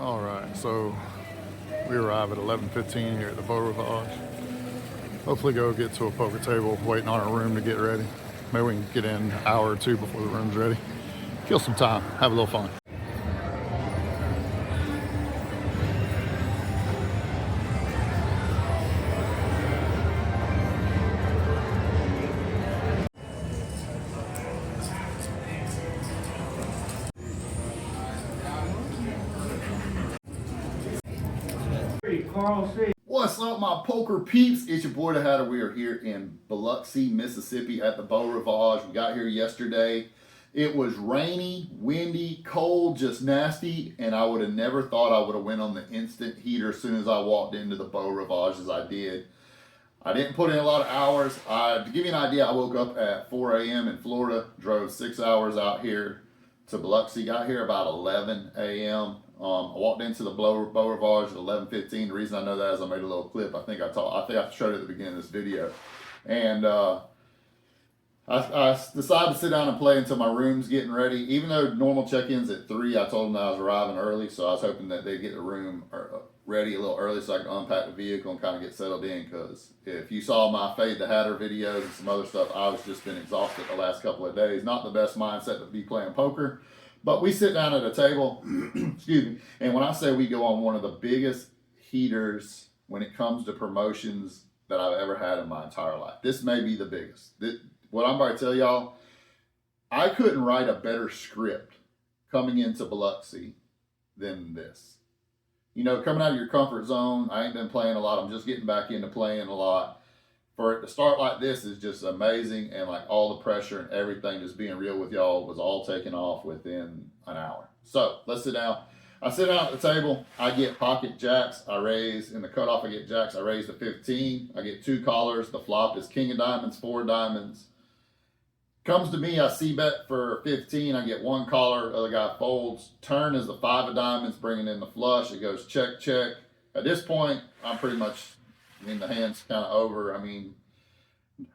All right, so we arrive at 11:15 here at the BEAU Rivage. Hopefully go get to a poker table, waiting on our room to get ready. Maybe we can get in an hour or two before the room's ready. Kill some time, have a little fun. What's up, my poker peeps? It's your boy the Hatter. We are here in Biloxi, Mississippi at the BEAU Rivage. We got here yesterday. It was rainy, windy, cold, just nasty, and I would have never thought I would have went on the instant heater as soon as I walked into the BEAU Rivage as I did. I didn't put in a lot of hours. To give you an idea, I woke up at 4 a.m. in Florida, drove 6 hours out here to Biloxi, got here about 11 a.m. I walked into the BEAU Rivage at 11:15. The reason I know that is I made a little clip. I think I showed it at the beginning of this video. And I decided to sit down and play until my room's getting ready. Even though normal check-in's at 3, I told them that I was arriving early, so I was hoping that they'd get the room ready a little early so I could unpack the vehicle and kind of get settled in, because if you saw my Fade the Hatter videos and some other stuff, I was just been exhausted the last couple of days. Not the best mindset to be playing poker. But we sit down at a table, excuse me, and when I say we go on one of the biggest heaters when it comes to promotions that I've ever had in my entire life. This may be the biggest. What I'm about to tell y'all, I couldn't write a better script coming into Biloxi than this. You know, coming out of your comfort zone, I ain't been playing a lot. I'm just getting back into playing a lot. For it to start like this is just amazing, and like all the pressure and everything, just being real with y'all, was all taken off within an hour. So let's sit down. I sit down at the table. I get pocket jacks. I raise in the cutoff. I get jacks. I raise to 15. I get 2 callers. The flop is king of diamonds, 4 diamonds. Comes to me. I see bet for 15. I get 1 caller. Other guy folds. Turn is the 5 of diamonds, bringing in the flush. It goes check, check. At this point, I'm pretty much, the hand's kind of over. I mean,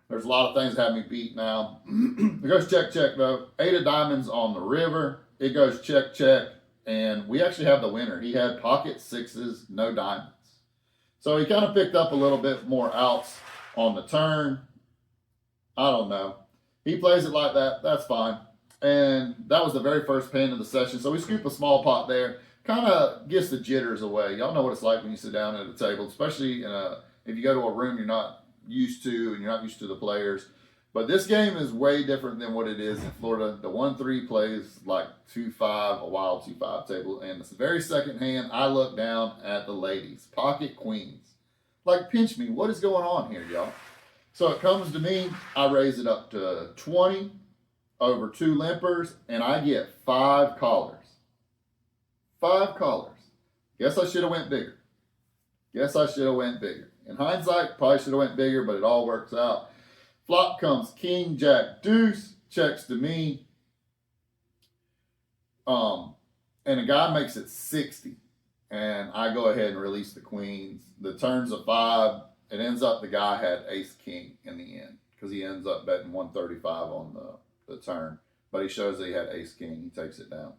there's a lot of things that have me beat now. It goes check, check, though. 8 of diamonds on the river. It goes check, check. And we actually have the winner. He had pocket 6s, no diamonds. So he kind of picked up a little bit more outs on the turn. I don't know. He plays it like that. That's fine. And that was the very first pan of the session. So we scoop a small pot there. Kind of gets the jitters away. Y'all know what it's like when you sit down at a table, especially if you go to a room you're not used to and you're not used to the players. But this game is way different than what it is in Florida. The 1-3 plays like 2-5, a wild 2-5 table. And it's the very second hand, I look down at the ladies. Pocket queens. Like, pinch me. What is going on here, y'all? So it comes to me. I raise it up to 20 over 2 limpers, and I get 5 callers. 5 callers. Guess I should have went bigger. In hindsight, probably should have went bigger, but it all works out. Flop comes king, jack, deuce, checks to me. And a guy makes it 60. And I go ahead and release the queens. The turn's a 5. It ends up the guy had ace king in the end, because he ends up betting 135 on the turn. But he shows that he had ace king. He takes it down.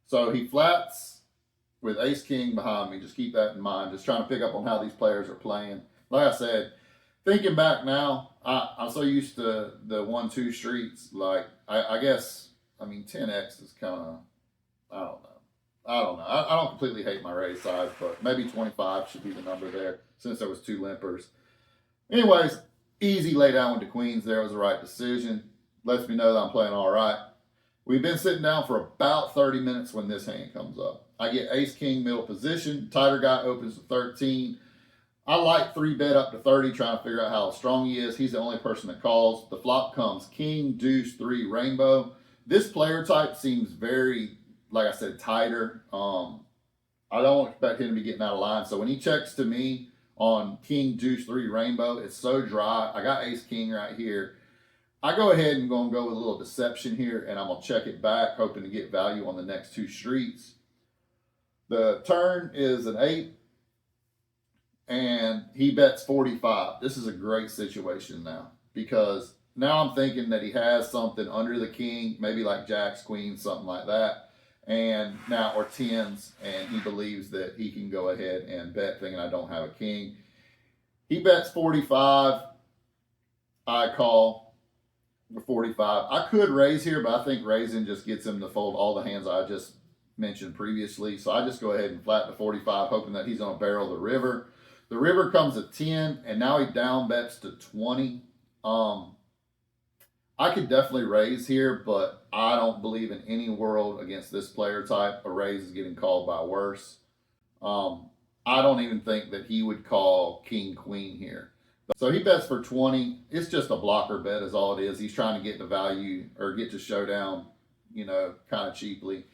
So he flats with ace king behind me. Just keep that in mind. Just trying to pick up on how these players are playing. Like I said, thinking back now, I'm so used to the 1-2 streets. Like, I guess, 10x is kind of, I don't know. I don't completely hate my raise size, but maybe 25 should be the number there, since there was 2 limpers. Anyways, easy lay down with the queens there. Was the right decision. Lets me know that I'm playing all right. We've been sitting down for about 30 minutes when this hand comes up. I get ace king middle position. Tighter guy opens to 13. I like 3-bet up to 30, trying to figure out how strong he is. He's the only person that calls. The flop comes king, deuce, 3, rainbow. This player type seems very, like I said, tighter. I don't expect him to be getting out of line. So when he checks to me on king, deuce, 3, rainbow, it's so dry. I got ace king right here. I go ahead and go with a little deception here, and I'm going to check it back, hoping to get value on the next 2 streets. The turn is an 8, and he bets 45. This is a great situation now, because now I'm thinking that he has something under the king, maybe like jacks, queens, something like that. and now, or tens, and he believes that he can go ahead and bet, thinking I don't have a king. He bets 45. I call for 45. I could raise here, but I think raising just gets him to fold all the hands I just mentioned previously. So I just go ahead and flat to 45, hoping that he's going to barrel the river. The river comes at 10, and now he down bets to 20. I could definitely raise here, but I don't believe in any world against this player type a raise is getting called by worse. I don't even think that he would call king queen here. So he bets for 20. It's just a blocker bet is all it is. He's trying to get to value or get to showdown, kind of cheaply.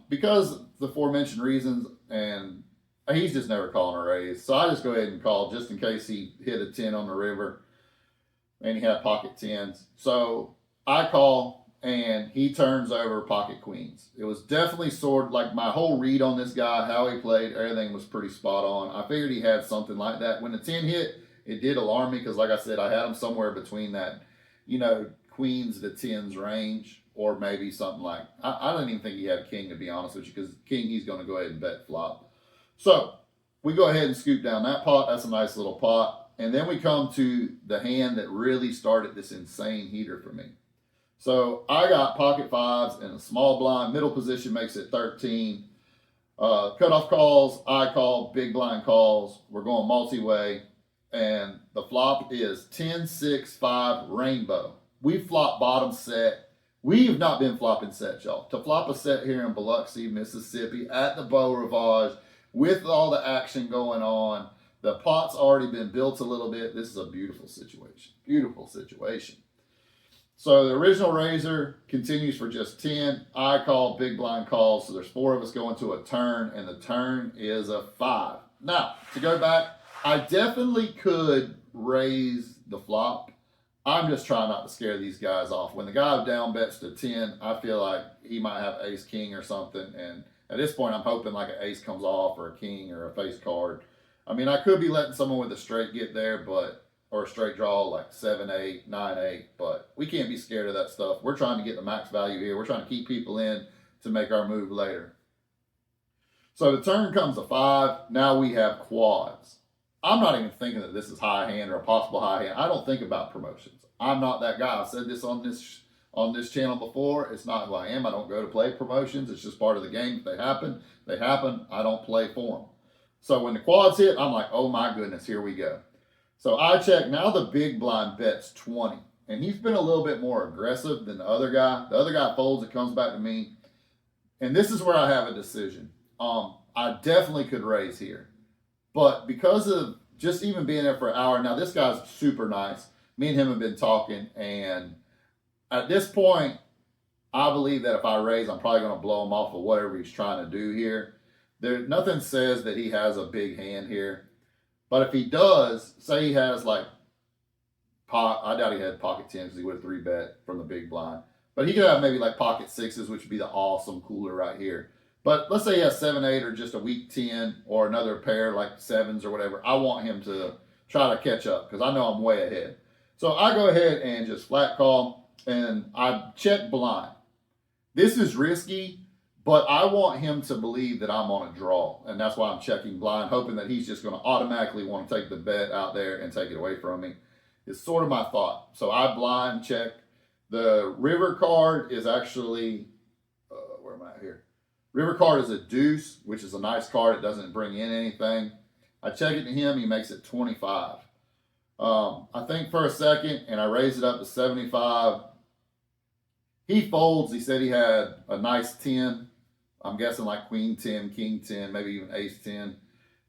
Because the aforementioned reasons, and he's just never calling a raise. So I just go ahead and call just in case he hit a 10 on the river and he had pocket 10s. So I call and he turns over pocket queens. It was definitely sort of like my whole read on this guy, how he played, everything was pretty spot on. I figured he had something like that. When the 10 hit, it did alarm me because, like I said, I had him somewhere between that, queens to 10s range, or maybe something like, I don't even think he had a king, to be honest with you, because king, he's going to go ahead and bet flop. So we go ahead and scoop down that pot. That's a nice little pot. And then we come to the hand that really started this insane heater for me. So I got pocket 5s and a small blind. Middle position makes it 13. Cutoff calls, I call, big blind calls. We're going multi-way. And the flop is 10-6-5 rainbow. We flop bottom set. We have not been flopping sets, y'all. To flop a set here in Biloxi, Mississippi at the BEAU Rivage with all the action going on, the pot's already been built a little bit. This is a beautiful situation. Beautiful situation. So the original raiser continues for just 10. I call, big blind calls. So there's 4 of us going to a turn, and the turn is a 5. Now, to go back, I definitely could raise the flop. I'm just trying not to scare these guys off. When the guy down bets to 10, I feel like he might have ace king or something. And at this point, I'm hoping like an ace comes off or a king or a face card. I mean, I could be letting someone with a straight get there, or a straight draw like 7-8, 9-8, but we can't be scared of that stuff. We're trying to get the max value here. We're trying to keep people in to make our move later. So the turn comes a 5. Now we have quads. I'm not even thinking that this is high hand or a possible high hand. I don't think about promotions. I'm not that guy. I've said this on this channel before. It's not who I am. I don't go to play promotions. It's just part of the game. If they happen, they happen. I don't play for them. So when the quads hit, I'm like, oh my goodness, here we go. So I check. Now the big blind bets 20. And he's been a little bit more aggressive than the other guy. The other guy folds. It comes back to me. And this is where I have a decision. I definitely could raise here. But because of just even being there for an hour, now this guy's super nice. Me and him have been talking, and at this point, I believe that if I raise, I'm probably going to blow him off of whatever he's trying to do here. Nothing says that he has a big hand here. But if he does, say he has like, I doubt he had pocket 10s because he would have 3-bet from the big blind. But he could have maybe like pocket 6s, which would be the awesome cooler right here. But let's say he has 7-8 or just a weak 10 or another pair like 7s or whatever. I want him to try to catch up because I know I'm way ahead. So I go ahead and just flat call and I check blind. This is risky, but I want him to believe that I'm on a draw. And that's why I'm checking blind, hoping that he's just going to automatically want to take the bet out there and take it away from me. It's sort of my thought. So I blind check. The river card is actually, where am I at here? River card is a deuce, which is a nice card. It doesn't bring in anything. I check it to him. He makes it 25. I think for a second, and I raise it up to 75. He folds. He said he had a nice 10. I'm guessing like queen 10, king 10, maybe even ace 10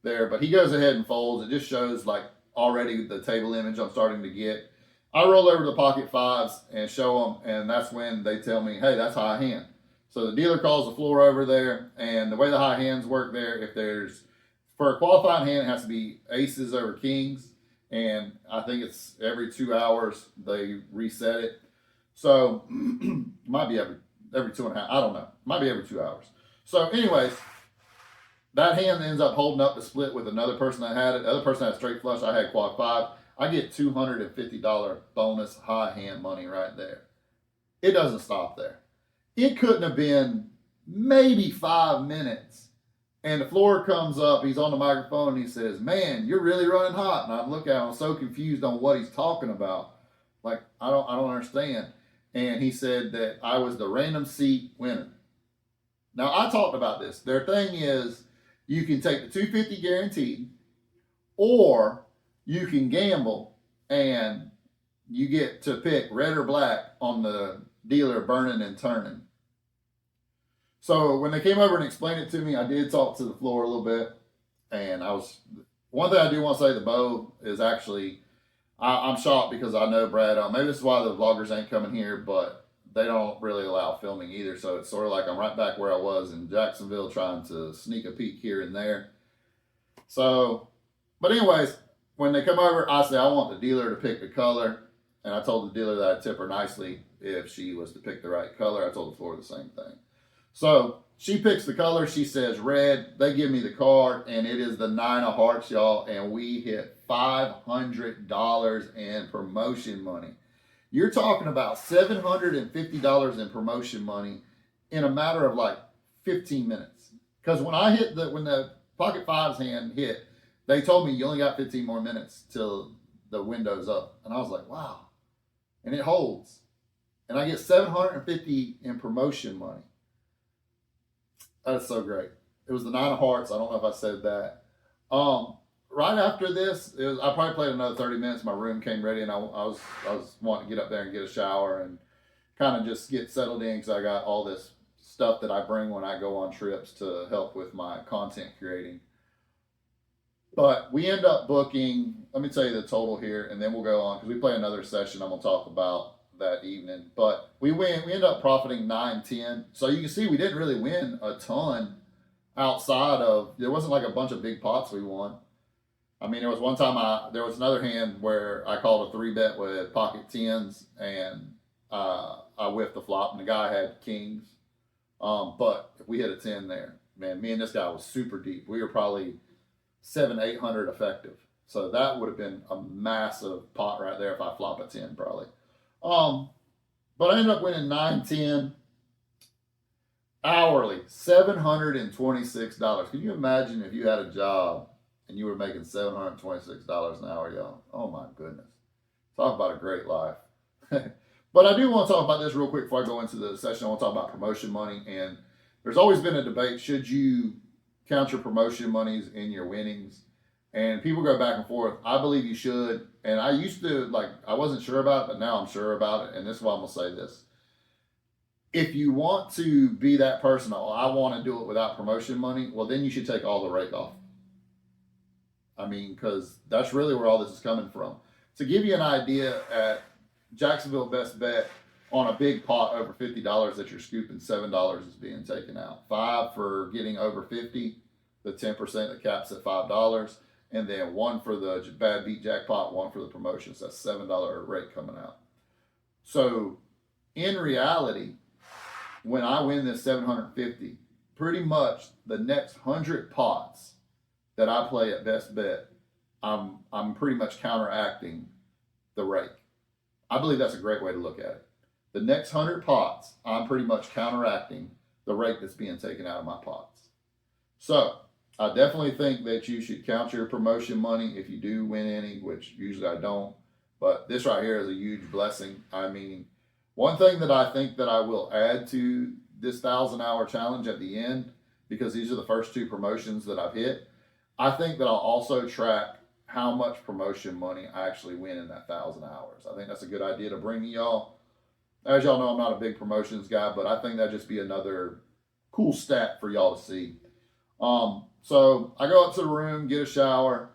there. But he goes ahead and folds. It just shows like already the table image I'm starting to get. I roll over the pocket 5s and show them, and that's when they tell me, hey, that's high hand. So the dealer calls the floor over there, and the way the high hands work there, if there's, for a qualifying hand, it has to be aces over kings, and I think it's every 2 hours they reset it. So it might be every 2.5, I don't know. It might be every 2 hours. So anyways, that hand ends up holding up the split with another person that had it. The other person had straight flush. I had quad 5. I get $250 bonus high hand money right there. It doesn't stop there. It couldn't have been maybe 5 minutes. And the floor comes up, he's on the microphone, and he says, "Man, you're really running hot." And I look at him, I'm so confused on what he's talking about. Like, I don't understand. And he said that I was the random seat winner. Now, I talked about this. Their thing is, you can take the 250 guaranteed, or you can gamble and you get to pick red or black on the dealer burning and turning. So when they came over and explained it to me, I did talk to the floor a little bit. And one thing I do want to say, the BEAU is actually, I'm shocked because I know Brad, maybe this is why the vloggers ain't coming here, but they don't really allow filming either. So it's sort of like I'm right back where I was in Jacksonville trying to sneak a peek here and there. So, but anyways, when they come over, I say I want the dealer to pick the color. And I told the dealer that I'd tip her nicely if she was to pick the right color. I told the floor the same thing. So she picks the color. She says red. They give me the card, and it is the 9 of hearts, y'all. And we hit $500 in promotion money. You're talking about $750 in promotion money in a matter of like 15 minutes. Because when the pocket fives hand hit, they told me you only got 15 more minutes till the window's up. And I was like, wow. And it holds. And I get $750 in promotion money. That is so great. It was the 9 of hearts. I don't know if I said that. Right after this, I probably played another 30 minutes. My room came ready, and I was wanting to get up there and get a shower and kind of just get settled in because I got all this stuff that I bring when I go on trips to help with my content creating. But we end up booking, let me tell you the total here, and then we'll go on, because we play another session I'm going to talk about that evening. But we end up profiting 9-10. So you can see we didn't really win a ton outside of, there wasn't like a bunch of big pots we won. I mean, there was one time there was another hand where I called a 3-bet with pocket 10s, and I whiffed the flop, and the guy had kings. But if we hit a 10 there, man, me and this guy was super deep. We were probably 700-800 effective. So that would have been a massive pot right there if I flop a 10 probably. But I ended up winning 9-10 hourly, $726. Can you imagine if you had a job and you were making $726 an hour, y'all? Oh my goodness. Talk about a great life. But I do want to talk about this real quick before I go into the session. I want to talk about promotion money. And there's always been a debate, should you count your promotion monies in your winnings? And people go back and forth. I believe you should. And I used to, I wasn't sure about it, but now I'm sure about it. And this is why I'm going to say this. If you want to be that person, I want to do it without promotion money, well, then you should take all the rake off. I mean, because that's really where all this is coming from. To give you an idea, at Jacksonville Best Bet, on a big pot over $50 that you're scooping, $7 is being taken out. $5 for getting over 50, the 10% that caps at $5, and then $1 for the bad beat jackpot, $1 for the promotions. That's $7 rate coming out. So in reality, when I win this 750, pretty much the next 100 pots that I play at Best Bet, I'm pretty much counteracting the rake. I believe that's a great way to look at it. The next 100 pots, I'm pretty much counteracting the rake that's being taken out of my pots. So I definitely think that you should count your promotion money if you do win any, which usually I don't. But this right here is a huge blessing. I mean, one thing that I think that I will add to this 1,000-hour challenge at the end, because these are the first 2 promotions that I've hit, I think that I'll also track how much promotion money I actually win in that 1,000 hours. I think that's a good idea to bring to y'all. As y'all know, I'm not a big promotions guy, but I think that'd just be another cool stat for y'all to see. So I go up to the room, get a shower.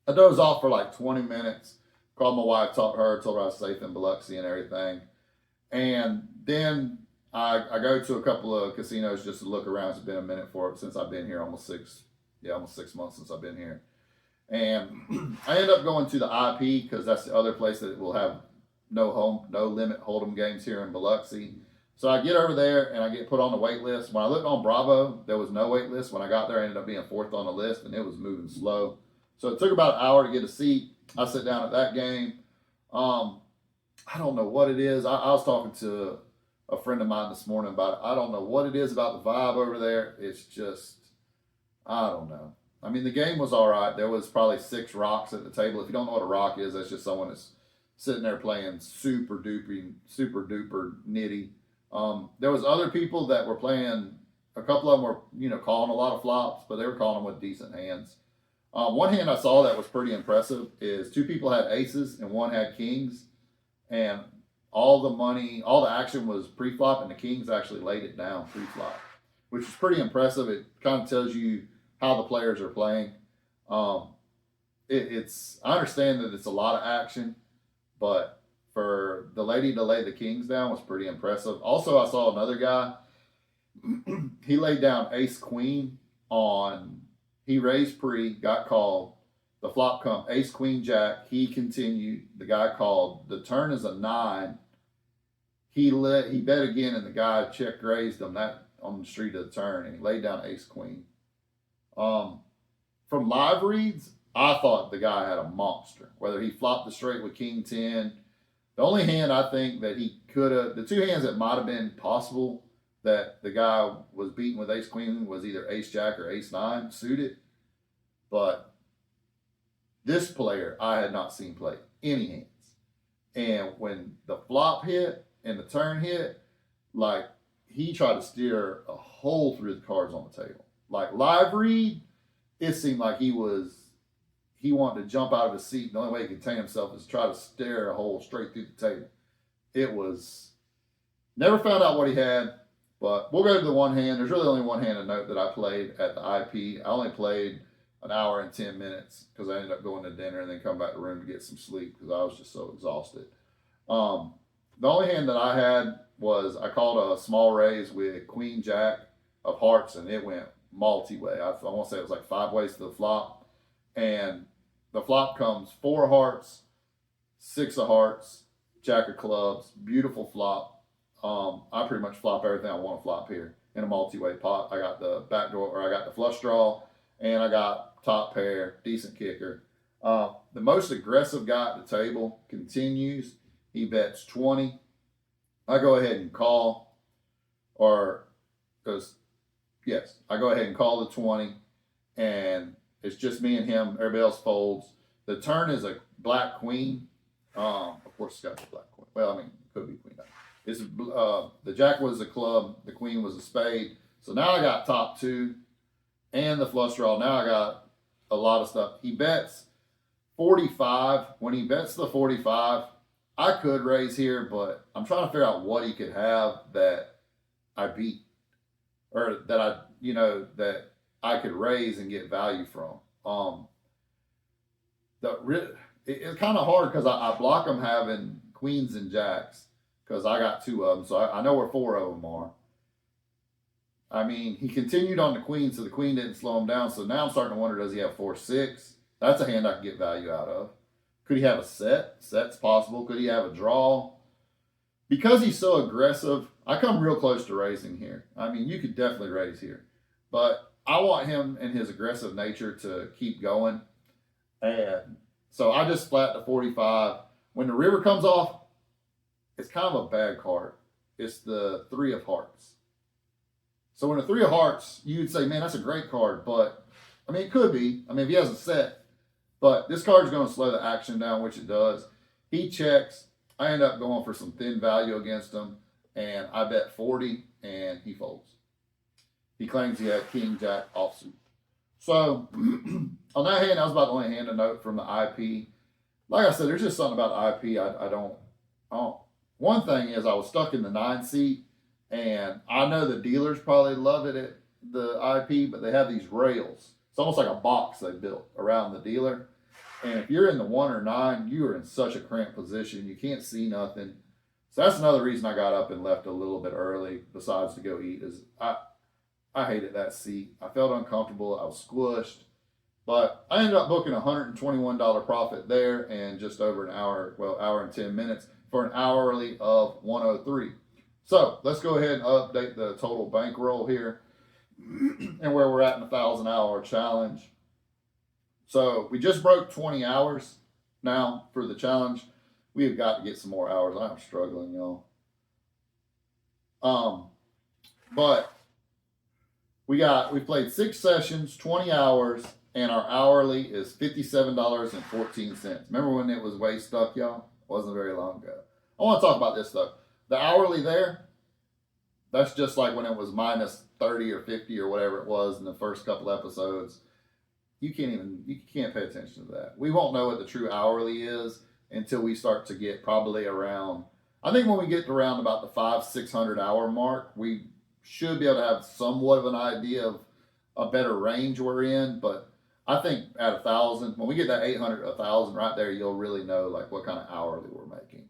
I doze off for like 20 minutes. Called my wife, talked to her, told her I was safe in Biloxi and everything. And then I go to a couple of casinos just to look around. It's been a minute since I've been here, almost 6 months since I've been here. And I end up going to the IP because that's the other place that will have no limit hold'em games here in Biloxi. So I get over there and I get put on the wait list. When I looked on Bravo, there was no wait list. When I got there, I ended up being 4th on the list, and it was moving slow. So it took about an hour to get a seat. I sit down at that game. I don't know what it is. I was talking to a friend of mine this morning about it. I don't know what it is about the vibe over there. It's just, I don't know. I mean, the game was all right. There was probably 6 rocks at the table. If you don't know what a rock is, that's just someone that's sitting there playing super duper nitty. There was other people that were playing. A couple of them were, calling a lot of flops, but they were calling them with decent hands. One hand I saw that was pretty impressive is 2 people had aces and 1 had kings, and all the action was pre-flop, and the kings actually laid it down pre-flop, which is pretty impressive. It kind of tells you how the players are playing. I understand that it's a lot of action, but for the lady to lay the kings down was pretty impressive. Also, I saw another guy. He laid down ace queen he raised pre, got called. The flop come ace queen jack. He continued. The guy called. The turn is a 9. He bet again, and the guy check raised him that on the street of the turn, and he laid down ace queen. From live reads, I thought the guy had a monster. Whether he flopped the straight with king 10, the only hand I think that he could have, the 2 hands that might have been possible that the guy was beaten with ace queen was either ace jack or ace 9 suited. But this player I had not seen play any hands. And when the flop hit and the turn hit, like, he tried to steer a hole through the cards on the table. Like, live read, it seemed like he wanted to jump out of his seat. The only way he could contain himself is to try to steer a hole straight through the table. It was, never found out what he had, but we'll go to the one hand. There's really only one hand to note that I played at the IP. I only played an hour and 10 minutes because I ended up going to dinner and then come back to the room to get some sleep because I was just so exhausted. The only hand that I had was I called a small raise with queen jack of hearts, and it went multi-way. I want to say it was like 5 ways to the flop. And the flop comes 4 hearts, 6 of hearts, jack of clubs, beautiful flop. I pretty much flop everything I want to flop here in a multi-way pot. I got the backdoor, or I got the flush draw, and I got top pair, decent kicker. The most aggressive guy at the table continues. He bets 20. I go ahead and call, I go ahead and call the 20, and it's just me and him. Everybody else folds. The turn is a black queen. Of course, it's got the black queen. Well, I mean, it could be queen. It's the jack was a club, the queen was a spade. So now I got top 2 and the flush draw. Now I got a lot of stuff. He bets 45. When he bets the 45, I could raise here, but I'm trying to figure out what he could have that I beat, or that that I could raise and get value from. It's kind of hard because I block him having queens and jacks because I got 2 of them, so I know where 4 of them are. I mean, he continued on the queen, so the queen didn't slow him down. So now I'm starting to wonder, does he have 4-6? That's a hand I can get value out of. Could he have a set? Set's possible. Could he have a draw? Because he's so aggressive, I come real close to raising here. I mean, you could definitely raise here. But I want him and his aggressive nature to keep going. And so I just flat the 45. When the river comes off, it's kind of a bad card. It's the 3 of hearts. So when the 3 of hearts, you'd say, man, that's a great card. But, I mean, it could be. I mean, if he has a set. But this card's going to slow the action down, which it does. He checks. I end up going for some thin value against him. And I bet 40, and he folds. He claims he had king, jack, offsuit. So, on that hand, that was about the only hand to note from the IP. Like I said, there's just something about the IP I don't. One thing is I was stuck in the 9 seat, and I know the dealers probably love it at the IP, but they have these rails. It's almost like a box they built around the dealer. And if you're in the 1 or 9, you are in such a cramped position. You can't see nothing. So that's another reason I got up and left a little bit early, besides to go eat, is I hated that seat. I felt uncomfortable. I was squished. But I ended up booking a $121 profit there and just over an hour, hour and 10 minutes for an hourly of 103. So let's go ahead and update the total bankroll here and where we're at in the 1,000-hour challenge. So we just broke 20 hours now for the challenge. We have got to get some more hours. I'm struggling, y'all. But we played 6 sessions, 20 hours, and our hourly is $57.14. Remember when it was way stuck, y'all? Wasn't very long ago. I want to talk about this though. The hourly there, that's just like when it was minus 30 or 50 or whatever it was in the first couple episodes. You can't pay attention to that. We won't know what the true hourly is until we start to get probably around, I think when we get to around about the 500-600 hour mark, we should be able to have somewhat of an idea of a better range we're in. But I think at 1,000, when we get that 800, 1,000 right there, you'll really know like what kind of hourly we're making.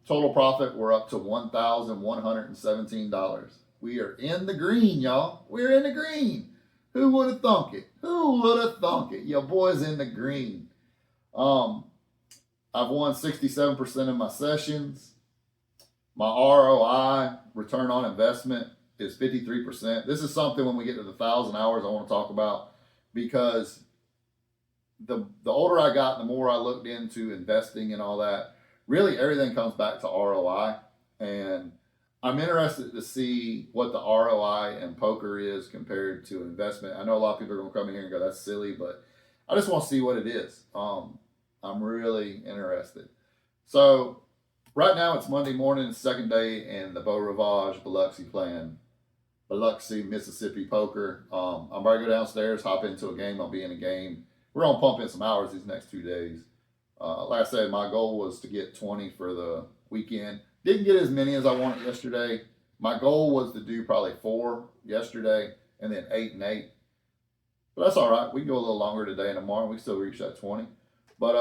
Total profit, we're up to $1,117. We are in the green, y'all. We're in the green. Who would have thunk it? Who would have thunk it? Your boy's in the green. I've won 67% of my sessions. My ROI, return on investment, is 53%. This is something when we get to the 1,000 hours I want to talk about, because the older I got, the more I looked into investing and all that. Really, everything comes back to ROI, and I'm interested to see what the ROI in poker is compared to investment. I know a lot of people are going to come in here and go, that's silly, but I just want to see what it is. I'm really interested. So right now it's Monday morning, second day in the BEAU RIVAGE Biloxi playing Biloxi, Mississippi poker. I'm about to go downstairs, hop into a game. I'll be in a game. We're going to pump in some hours these next 2 days. Like I said, my goal was to get 20 for the weekend. Didn't get as many as I wanted yesterday. My goal was to do probably 4 yesterday and then 8 and 8. But that's all right. We can go a little longer today and tomorrow. We still reach that 20. But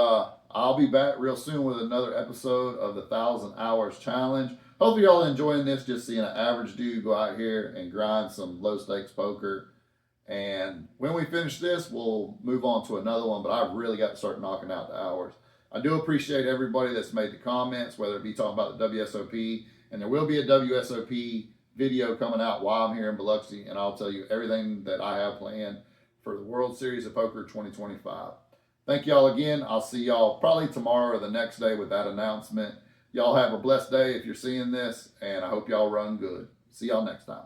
I'll be back real soon with another episode of the 1,000 Hours Challenge. Hopefully y'all enjoying this, just seeing an average dude go out here and grind some low stakes poker. And when we finish this, we'll move on to another one. But I've really got to start knocking out the hours. I do appreciate everybody that's made the comments, whether it be talking about the WSOP, and there will be a WSOP video coming out while I'm here in Biloxi, and I'll tell you everything that I have planned for the World Series of Poker 2025. Thank y'all again. I'll see y'all probably tomorrow or the next day with that announcement. Y'all have a blessed day if you're seeing this, and I hope y'all run good. See y'all next time.